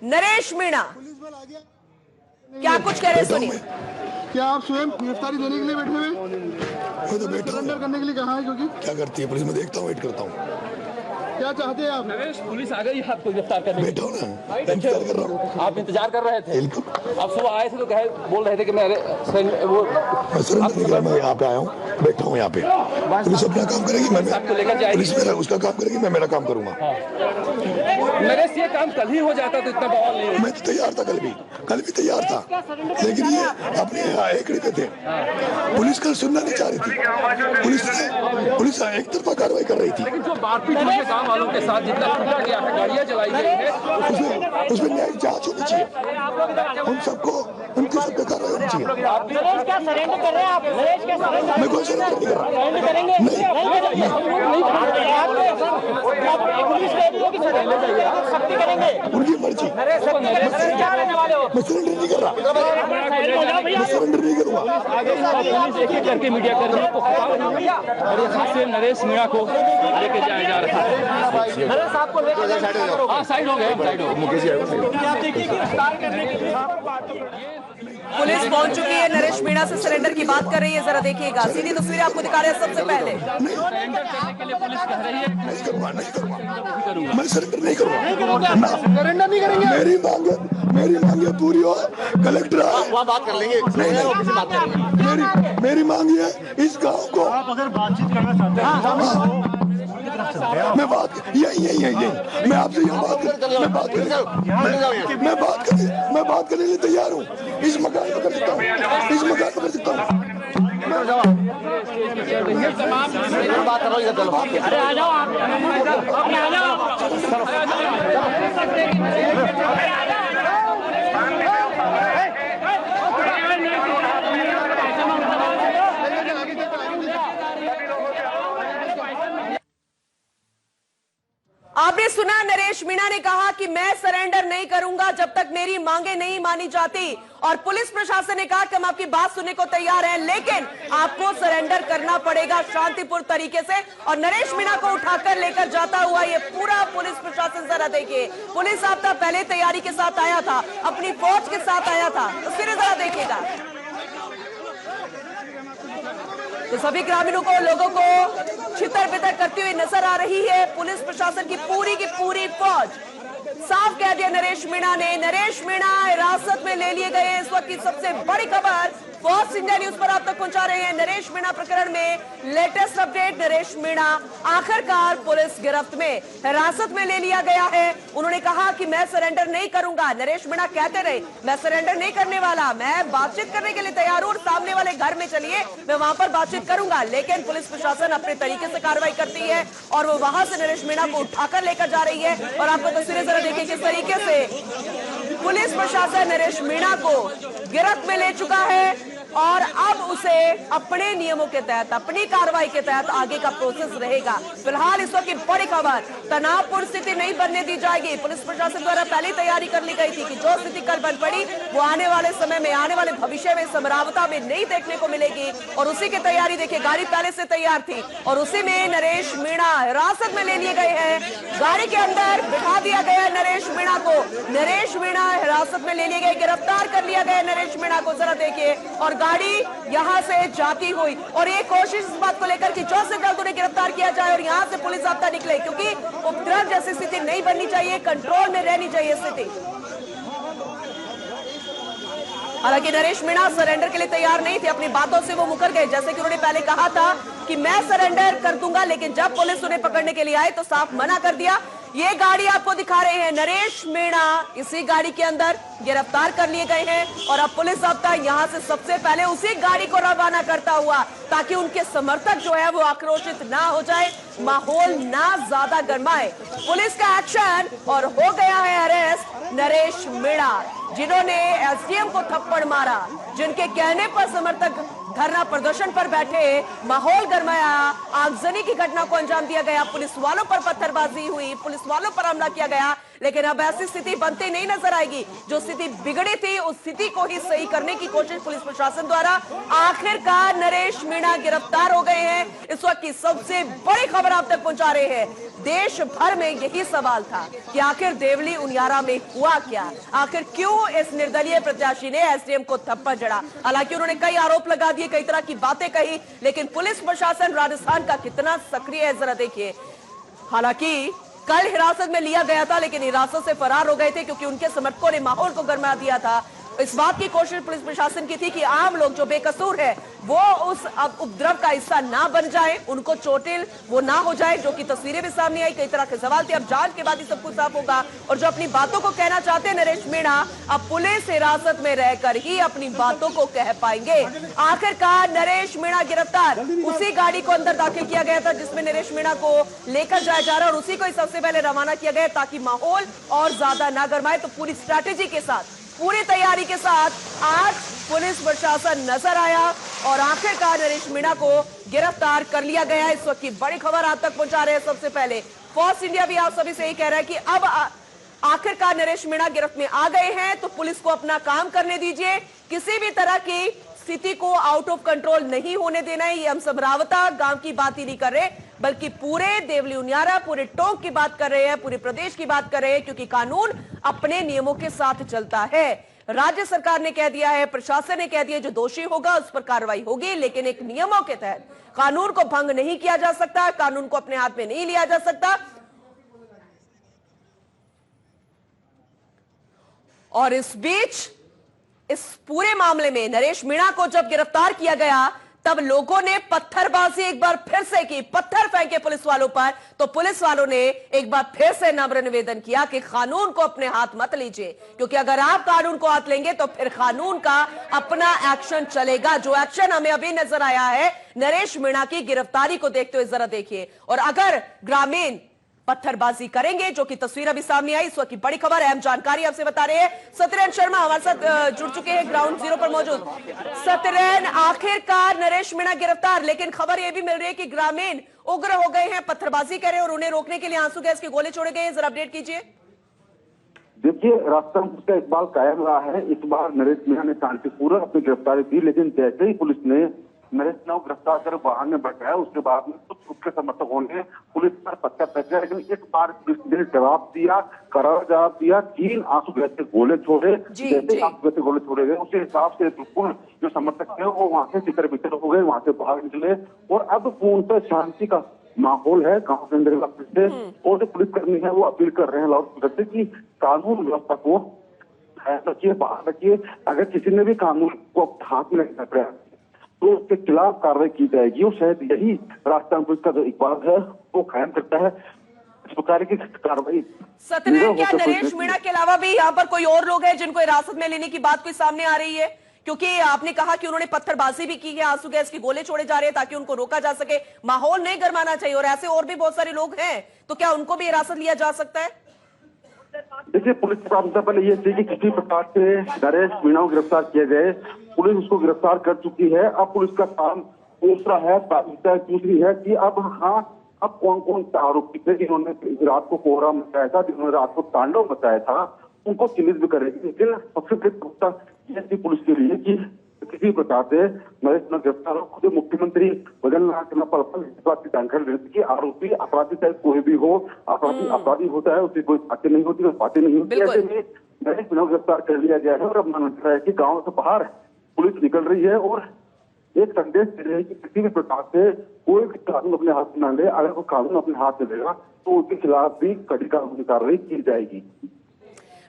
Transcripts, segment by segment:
नरेश मीणा क्या कुछ कह रहे सुनिए। क्या आप स्वयं गिरफ्तारी देने के लिए बैठे हुए? मैं तो बैठा सरेंडर करने के लिए कहा है, क्योंकि क्या करती है पुलिस, में देखता हूँ, वेट करता हूँ। क्या चाहते हैं आप? नरेश, पुलिस आ गई आपको गिरफ्तार करने। बैठा हूँ ना, इंतजार कर रहा हूँ। आप इंतजार कर रहे थे? बिल्कुल। आप सुबह आए थे तो बोल रहे थे कि मैं सरेंडर नहीं कर, मैं यहाँ पे आया हूँ, बैठा हूँ यहाँ पे। पुलिस अपना काम करेगी, मैं पुलिस मेरा उसका काम करेगी, मैं मेरा काम करूंगा। नरेश, ये काम कल ही हो जाता तो इतना बवाल नहीं। मैं तो तैयार था, कल भी तैयार था, लेकिन ये अपने एकड़ी पे थे। पुलिस कल सुनना नहीं चाह रही थी, पुलिस एक तरफा कार्रवाई कर रही थी। लेकिन जो मारपीट हुई है गाँव वालों के साथ, जितना पीटा गया है, गाड़ियाँ जलाई गई है, उसमें न्यायिक जांच होनी चाहिए। उन सबको उनके सब पे कार्रवाई होनी चाहिए। नरेश क्या सरेंडर कर रहे हैं आप? नरेश क्या सरेंडर? मैं कोई सरेंडर नहीं कर रहा। सरेंडर करेंगे? पुलिस कह रही है कि सख्ती करेंगे। उनकी मर्जी। मैं सरेंडर नहीं कर रहा, मैं सरेंडर नहीं करूँगा। एक एक करके मीडिया कर्मियों को और यहाँ से नरेश मीणा को लेके जाया जा रहा है। नरेश आपको लेकर हाँ, साइड हो गए, साइड हो पुलिस पहुंच चुकी है, नरेश मीणा से सरेंडर की बात कर रही है। जरा देखिएगा, सीधी तस्वीरें आपको दिखा रहे हैं। सबसे पहले सरेंडर करने के लिए पुलिस कह रही है। नहीं करूँगा, मैं सरेंडर नहीं करूँगा। सरेंडर नहीं करेंगे? मेरी मांगे पूरी हो, कलेक्टर आए वहाँ बात कर लेंगे। नहीं, बात करेंगे। मेरी मांग है इस गांव को। आप अगर बातचीत करना चाहते हैं, मैं बात यही मैं आपसे यहाँ बात करने के लिए तैयार हूँ। इस मकान में कर सकता हूँ, बात करो इधर, चलो। अरे आ जाओ आप, अरे आ जाओ। आपने सुना, नरेश मीणा ने कहा कि मैं सरेंडर नहीं करूंगा जब तक मेरी मांगे नहीं मानी जाती। और पुलिस प्रशासन ने कहा कि हम आपकी बात सुनने को तैयार हैं, लेकिन आपको सरेंडर करना पड़ेगा शांतिपूर्ण तरीके से। और नरेश मीणा को उठाकर लेकर जाता हुआ ये पूरा पुलिस प्रशासन, जरा देखिए, पुलिस आपका पहले तैयारी के साथ आया था, अपनी फौज के साथ आया था, तो फिर जरा देखिएगा। तो सभी ग्रामीणों को, लोगों को छितर बितर करती हुई नजर आ रही है पुलिस प्रशासन की पूरी फौज। साफ कह दिया नरेश मीणा ने। नरेश मीणा हिरासत में ले लिए गए। इस वक्त की सबसे बड़ी खबर फॉक्स इंडिया न्यूज पर आप तक पहुंचा रहे हैं। नरेश मीणा प्रकरण में लेटेस्ट अपडेट। नरेश मीणा आखिरकार पुलिस गिरफ्त में, हिरासत में ले लिया गया है। उन्होंने कहा कि मैं सरेंडर नहीं करूंगा। नरेश मीणा कहते रहे, मैं सरेंडर नहीं करने वाला, मैं बातचीत करने के लिए तैयार हूं, सामने वाले घर में चलिए, मैं वहां पर बातचीत करूंगा। लेकिन पुलिस प्रशासन अपने तरीके से कार्रवाई करती है और वो वहां से नरेश मीणा को उठाकर लेकर जा रही है। और आपको तस्वीरें जरा देखिए किस तरीके से पुलिस प्रशासन नरेश मीणा को गिरफ्त में ले चुका है और अब उसे अपने नियमों के तहत, अपनी कार्रवाई के तहत आगे का प्रोसेस रहेगा। फिलहाल इस वक्त की बड़ी खबर, तनावपूर्ण स्थिति नहीं बनने दी जाएगी। पुलिस प्रशासन द्वारा पहले तैयारी कर ली गई थी कि जो स्थिति कल बन पड़ी वो आने वाले समय में, आने वाले भविष्य में समरावता में नहीं देखने को मिलेगी। और उसी की तैयारी देखिए, गाड़ी पहले से तैयार थी और उसी में नरेश मीणा हिरासत में ले लिए गए हैं। गाड़ी के अंदर बिठा दिया गया नरेश मीणा को। नरेश मीणा हिरासत में ले लिए गए, गिरफ्तार कर लिया गया नरेश मीणा को। जरा देखिए, और गाड़ी यहां से जाती हुई, और ये कोशिश इस बात को लेकर कि जल्द से जल्द उन्हें गिरफ्तार किया जाए और यहां से पुलिस जाब्ता निकले, क्योंकि उपद्रव जैसी स्थिति नहीं बननी चाहिए, कंट्रोल में रहनी चाहिए स्थिति। हालांकि नरेश मीणा सरेंडर के लिए तैयार नहीं थे, अपनी बातों से वो मुकर गए। जैसे कि उन्होंने पहले कहा था कि मैं सरेंडर कर दूंगा, लेकिन जब पुलिस उन्हें पकड़ने के लिए आई तो साफ मना कर दिया। ये गाड़ी आपको दिखा रहे हैं, नरेश मीणा इसी गाड़ी के अंदर गिरफ्तार कर लिए गए हैं और अब पुलिस जाब्ता यहां से सबसे पहले उसी गाड़ी को रवाना करता हुआ, ताकि उनके समर्थक जो है वो आक्रोशित ना हो जाए, माहौल ना ज्यादा गरमाए। पुलिस का एक्शन और हो गया है अरेस्ट नरेश मीणा, जिन्होंने एसडीएम को थप्पड़ मारा, जिनके कहने पर समर्थक धरना प्रदर्शन पर बैठे, माहौल गरमाया, आगजनी की घटना को अंजाम दिया गया, पुलिस वालों पर पत्थरबाजी हुई, पुलिस वालों पर हमला किया गया। लेकिन अब ऐसी स्थिति बनती नहीं नजर आएगी। जो स्थिति बिगड़ी थी उस स्थिति को ही सही करने की कोशिश पुलिस प्रशासन द्वारा। आखिरकार नरेश मीणा गिरफ्तार हो गए हैं। इस वक्त की सबसे बड़ी खबर आप तक पहुंचा रहे हैं। देश भर में यही सवाल था कि आखिर देवली उनियारा में हुआ क्या, आखिर क्यों इस निर्दलीय प्रत्याशी ने एसडीएम को थप्पड़ जड़ा। हालांकि उन्होंने कई आरोप लगा दिए, कई तरह की बातें कही, लेकिन पुलिस प्रशासन राजस्थान का कितना सक्रिय है जरा देखिए। हालांकि कल हिरासत में लिया गया था, लेकिन हिरासत से फरार हो गए थे क्योंकि उनके समर्थकों ने माहौल को गरमा दिया था। इस बात की कोशिश पुलिस प्रशासन की थी कि आम लोग जो बेकसूर है वो उस उपद्रव का हिस्सा ना बन जाए, उनको चोटिल वो ना हो जाए, जो कि तस्वीरें भी सामने आई। कई तरह के सवाल थे। अब जांच के बाद ही सब कुछ साफ होगा। और जो अपनी बातों को कहना चाहते हैं नरेश मीणा, अब पुलिस हिरासत में रहकर ही अपनी बातों को कह पाएंगे। आखिरकार नरेश मीणा गिरफ्तार। उसी गाड़ी को अंदर दाखिल किया गया था जिसमें नरेश मीणा को लेकर जाया जा रहा है और उसी को सबसे पहले रवाना किया गया ताकि माहौल और ज्यादा ना गर्माए। तो पूरी स्ट्रैटेजी के साथ, पूरी तैयारी के साथ आज पुलिस प्रशासन नजर आया और आखिरकार नरेश मीणा को गिरफ्तार कर लिया गया। इस वक्त की बड़ी खबर आप तक पहुंचा रहे हैं। सबसे पहले फॉक्स इंडिया भी आप सभी से यही कह रहा है कि अब आखिरकार नरेश मीणा गिरफ्त में आ गए हैं तो पुलिस को अपना काम करने दीजिए। किसी भी तरह की स्थिति को आउट ऑफ कंट्रोल नहीं होने देना है। ये हम समरावता गांव की बात ही नहीं कर रहे, बल्कि पूरे देवली उनियारा, पूरे टोंक की बात कर रहे हैं, पूरे प्रदेश की बात कर रहे हैं, क्योंकि कानून अपने नियमों के साथ चलता है। राज्य सरकार ने कह दिया है, प्रशासन ने कह दिया, जो दोषी होगा उस पर कार्रवाई होगी, लेकिन एक नियमों के तहत कानून को भंग नहीं किया जा सकता, कानून को अपने हाथ में नहीं लिया जा सकता। और इस बीच इस पूरे मामले में नरेश मीणा को जब गिरफ्तार किया गया तब लोगों ने पत्थरबाजी एक बार फिर से की, पत्थर फेंके पुलिस वालों पर। तो पुलिस वालों ने एक बार फिर से नम्र निवेदन किया कि कानून को अपने हाथ मत लीजिए, क्योंकि अगर आप कानून को हाथ लेंगे तो फिर कानून का अपना एक्शन चलेगा। जो एक्शन हमें अभी नजर आया है नरेश मीणा की गिरफ्तारी को देखते हुए, जरा देखिए। और अगर ग्रामीण पत्थरबाजी करेंगे, जो कि तस्वीर अभी सामने आई, इस वक्त की बड़ी खबर, अहम जानकारी आपसे बता रहे हैं सत्यनारायण शर्मा हमारे साथ जुड़ चुके हैं ग्राउंड जीरो पर मौजूद। सत्यनारायण, आखिरकार नरेश मीणा गिरफ्तार, लेकिन खबर यह भी मिल रही है कि ग्रामीण उग्र हो गए हैं, पत्थरबाजी कर रहे हैं और उन्हें रोकने के लिए आंसू गैस के गोले छोड़े गए हैं। जरा अपडेट कीजिए। देखिए, रास्ता का इकबाल कायम रहा है। इस बार नरेश मीणा ने शांतिपूर्वक अपनी गिरफ्तारी दी, लेकिन जैसे ही पुलिस ने नरेश मीणा को गिरफ्तार कर वाहन में बैठाया, उसके बाद में कुछ उसके समर्थकों ने पुलिस पर पत्थर फेंका, लेकिन इस बार पुलिस ने जवाब दिया, करारा जवाब दिया। 3 आंसू गैस के गोले छोड़े। जैसे आंसू गैस के गोले छोड़े गए, उसी हिसाब से बिल्कुल जो समर्थक थे वो वहां से तितर बितर हो गए, वहां से बाहर निकले और अब पूर्णतः शांति का माहौल है गांव के अंदर से। और जो पुलिसकर्मी है वो अपील कर रहे हैं लाउडस्पीकर से कि कानून व्यवस्था को रखिए, बाहर रखिए। अगर किसी ने भी कानून को हाथ में रखना प्रयास तो उसके खिलाफ कार्रवाई की जाएगी। और शायद यही राजस्थान पुलिस का जो इकबाल है वो कायम करता है इस प्रकार की कार्रवाई। सत्यनारायण, क्या नरेश मीणा के अलावा भी यहाँ पर कोई और लोग हैं जिनको हिरासत में लेने की बात कोई सामने आ रही है? क्योंकि आपने कहा कि उन्होंने पत्थरबाजी भी की है, आंसू गैस के गोले छोड़े जा रहे हैं ताकि उनको रोका जा सके, माहौल नहीं गरमाना चाहिए, और ऐसे और भी बहुत सारे लोग हैं, तो क्या उनको भी हिरासत लिया जा सकता है? देखिए, पुलिस की प्राथमिकता पहले ये थी कि किसी प्रकार से नरेश मीणा को गिरफ्तार किया जाए। पुलिस उसको गिरफ्तार कर चुकी है। अब पुलिस का काम दूसरा है, प्राथमिकता दूसरी है कि अब अब कौन कौन से आरोपी थे जिन्होंने रात को कोहरा मचाया था, जिन्होंने रात को तांडव मचाया था, उनको चिन्हित भी करेगी। लेकिन सबसे बड़ी प्राथमिकता ये थी पुलिस के लिए कि किसी प्रकार से नरेश मीणा गिरफ्तार हो। खुद मुख्यमंत्री बदलना पर इस बात की जानकारी देती कि आरोपी अपराधी चाहे कोई भी हो, अपराधी होता है, उसकी कोई बातें नहीं होती, बातें नहीं होती। ऐसे में नरेश मीणा को गिरफ्तार कर लिया गया है और अब माना जा रहा है कि गाँव से बाहर पुलिस निकल रही है और एक संदेश दे रही है कि किसी भी प्रकार से कोई भी कानून अपने हाथ में न ले। अगर वो कानून अपने हाथ में लेगा तो उसके खिलाफ भी कड़ी कानूनी कार्रवाई की जाएगी।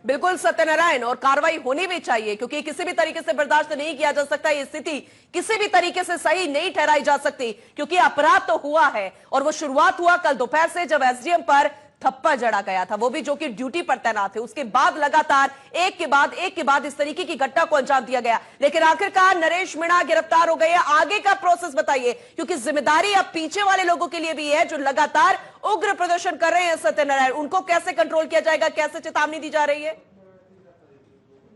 बिल्कुल सत्यनारायण, और कार्रवाई होनी भी चाहिए, क्योंकि किसी भी तरीके से बर्दाश्त नहीं किया जा सकता। ये स्थिति किसी भी तरीके से सही नहीं ठहराई जा सकती, क्योंकि अपराध तो हुआ है और वो शुरुआत हुआ कल दोपहर से जब एसडीएम पर थप्पड़ जड़ा गया था, वो भी जो कि ड्यूटी पर तैनात थे। उसके बाद लगातार एक के बाद इस तरीके की घटना को अंजाम दिया गया, लेकिन आखिरकार नरेश मीणा गिरफ्तार हो गए। आगे का प्रोसेस बताइए, क्योंकि जिम्मेदारी अब पीछे वाले लोगों के लिए भी है जो लगातार उग्र प्रदर्शन कर रहे हैं। सत्यनारायण, उनको कैसे कंट्रोल किया जाएगा, कैसे चेतावनी दी जा रही है?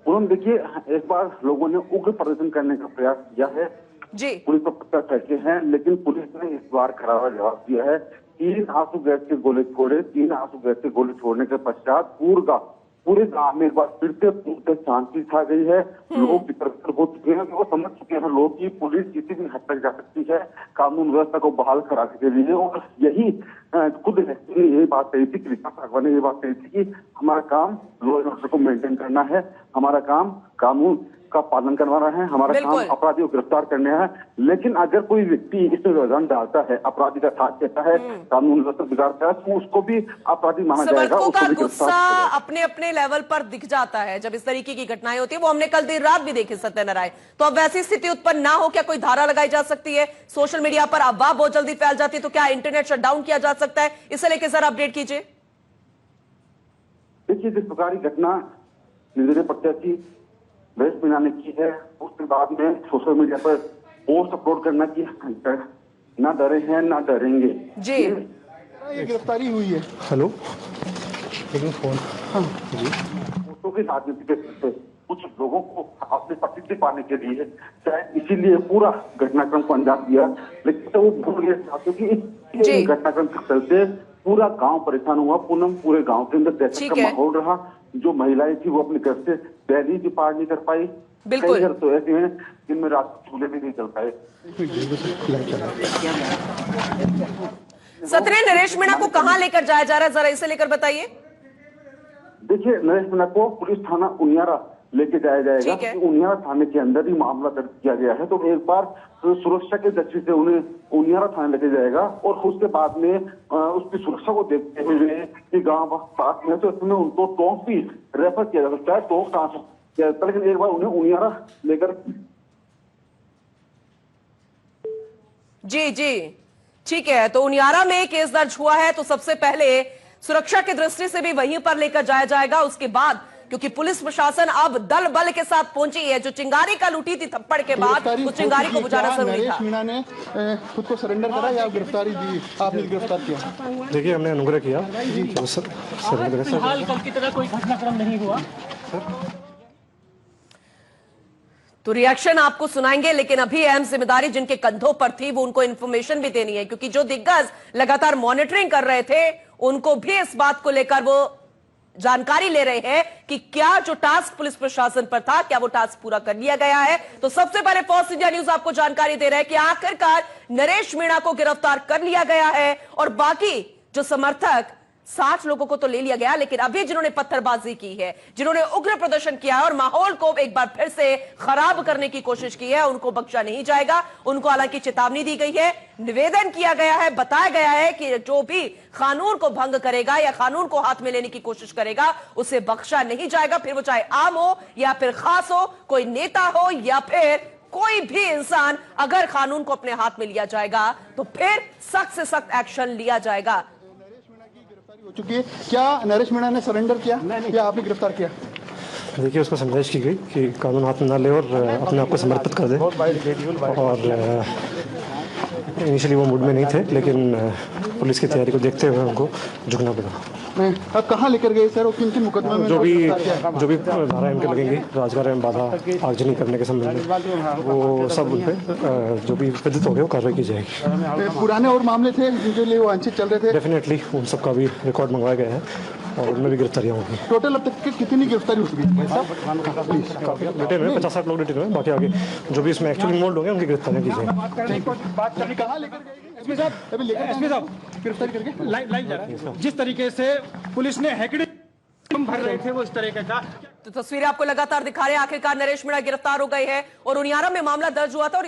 देखिए, एक बार लोगों ने उग्र प्रदर्शन करने का प्रयास किया है जी, पुलिस पर पत्थर फेंके हैं, लेकिन पुलिस ने इस बार करारा जवाब दिया है। 3 आंसू गैस के गोले छोड़े। 3 आंसू गैस के गोले छोड़ने के पश्चात पूरे गांव में एक बार फिर से शांति छा गई है। लोग वितरक हो चुके हैं, वो समझ चुके हैं लोग कि पुलिस किसी भी हद तक जा सकती है कानून व्यवस्था को बहाल कराने के लिए। और यही खुद ने ये बात कही थी, कृष्णा सागवान ने ये बात कही थी कि हमारा काम लॉ एंड ऑर्डर को मेंटेन करना है, हमारा काम कानून का पालन करवाना है, हमारा काम अपराधी को गिरफ्तार करने है। लेकिन अगर कोई व्यक्ति इसमें व्यवधान डालता है, अपराधी का साथ देता है, कानून व्यवस्था बिगाड़ता है, तो उसको भी अपराधी माना जाएगा। समर्थकों का गुस्सा अपने अपने लेवल पर दिख जाता है जब इस तरीके की घटनाएं होती है। वो हमने कल देर रात भी देखी सत्यनारायण। तो अब वैसी स्थिति उत्पन्न ना हो, क्या कोई धारा लगाई जा सकती है? सोशल मीडिया पर अफवाह बहुत जल्दी फैल जाती है, तो क्या इंटरनेट शटडाउन किया जा सकता है? इसे लेकर जरा अपडेट कीजिए। देखिए, जिस प्रकार की घटना निर्दलीय प्रत्याशी नरेश मीणा ने की है, उसके बाद में सोशल मीडिया पर पोस्ट अपलोड करना की ना डरे हैं ना डरेंगे जी। ये गिरफ्तारी हुई है। हेलो, फोटो की राजनीति के चलते कुछ लोगों को अपनी प्रसिद्धि पाने के लिए शायद इसीलिए पूरा घटनाक्रम को अंजाम दिया, लेकिन तो वो भूल गए क्योंकि इस घटनाक्रम के चलते पूरा गांव परेशान हुआ। पूरे गांव के अंदर दहशत का माहौल रहा। जो महिलाएं थी वो अपने घर से दहली भी पार नहीं कर पाई। बिल्कुल। कई घर तो ऐसे हैं जिनमें रात को चूल्हे भी नहीं चल पाए। सत्रह नरेश मीणा को कहां लेकर जाया जा रहा है, जरा इसे लेकर बताइए। देखिए, नरेश मीणा को पुलिस थाना उनियारा लेके जाया जाएगा, क्योंकि उनियारा थाने के अंदर ही मामला दर्ज किया गया है। तो एक बार सुरक्षा के दृष्टि से उन्हें उनियारा थाने लेके जाएगा और उसके बाद में उसकी सुरक्षा को देखते हुए कि गांव पास में, तो इसमें उनको टोंक भी रेफर किया जा सकता है, टोंक ट्रांसफर किया जाता है। लेकिन एक बार उन्हें उनियारा लेकर जी ठीक है। तो उनियारा में केस दर्ज हुआ है, तो सबसे पहले सुरक्षा की दृष्टि से भी वहीं पर लेकर जाया जाएगा। उसके बाद क्योंकि पुलिस प्रशासन अब दल बल के साथ पहुंची है, जो चिंगारी कल उठी थी थप्पड़ के बाद, उस चिंगारी को बुझाना जरूरी था। नरेश मीणा ने खुद को सरेंडर करा या गिरफ्तारी दी? आपने गिरफ्तार किया? देखिए, हमने अनुग्रह किया। फिलहाल कल की तरह कोई घटनाक्रम नहीं हुआ। तो रिएक्शन आपको सुनाएंगे, लेकिन अभी अहम जिम्मेदारी जिनके कंधों पर थी वो उनको इंफॉर्मेशन भी देनी है, क्योंकि जो दिग्गज लगातार मॉनिटरिंग कर रहे थे उनको भी इस बात को लेकर वो जानकारी ले रहे हैं कि क्या जो टास्क पुलिस प्रशासन पर था, क्या वो टास्क पूरा कर लिया गया है। तो सबसे पहले फर्स्ट इंडिया न्यूज आपको जानकारी दे रहा है कि आखिरकार नरेश मीणा को गिरफ्तार कर लिया गया है और बाकी जो समर्थक 60 लोगों को तो ले लिया गया, लेकिन अभी जिन्होंने पत्थरबाजी की है, जिन्होंने उग्र प्रदर्शन किया है और माहौल को एक बार फिर से खराब करने की कोशिश की है, उनको बख्शा नहीं जाएगा। उनको हालांकि चेतावनी दी गई है, निवेदन किया गया है, बताया गया है कि जो भी कानून को भंग करेगा या कानून को हाथ में लेने की कोशिश करेगा उसे बख्शा नहीं जाएगा। फिर वो चाहे आम हो या फिर खास हो, कोई नेता हो या फिर कोई भी इंसान, अगर कानून को अपने हाथ में लिया जाएगा तो फिर सख्त से सख्त एक्शन लिया जाएगा। हो चुकी है, क्या नरेश मीणा ने सरेंडर किया या आपने गिरफ्तार किया? देखिए, उसको समझाइश की गई कि कानून हाथ में ना ले और अपने आप को समर्पित कर दे। और इनिशियली वो मूड में नहीं थे, लेकिन पुलिस की तैयारी को देखते हुए उनको झुकना पड़ा। अब कहाँ लेकर गए सर और किन किन मुकदमे में? जो भी धारा इनके लगेंगे, राजकार्य में बाधा आगजनी करने के संबंध में, वो सब उन पर जो भी विदित हो गए वो कार्रवाई की जाएगी। पुराने और मामले थे जिनके लिए वो वांछित चल रहे थे? डेफिनेटली उन सब का भी रिकॉर्ड मंगवाया गया है और उनमें भी गिरफ्तारियाँ होंगी। टोटल अब तक कितनी गिरफ्तारी हो चुकी है? डिटेल में 50-60 लोग डिटेल में, बाकी आगे जो भी इसमें एक्चुअली इन्वॉल्व होंगे उनकी गिरफ्तारियाँ की जाएंगी। कहाँ लेकर गए? एसपी साहब गिरफ्तारी करके लाइव जा रहा है। जिस तरीके से पुलिस ने हैकड़ी भर रहे थे वो इस तरीके का, तो तस्वीरें आपको लगातार दिखा रहे हैं। आखिरकार नरेश मीणा गिरफ्तार हो गए हैं और उनियारा में मामला दर्ज हुआ था और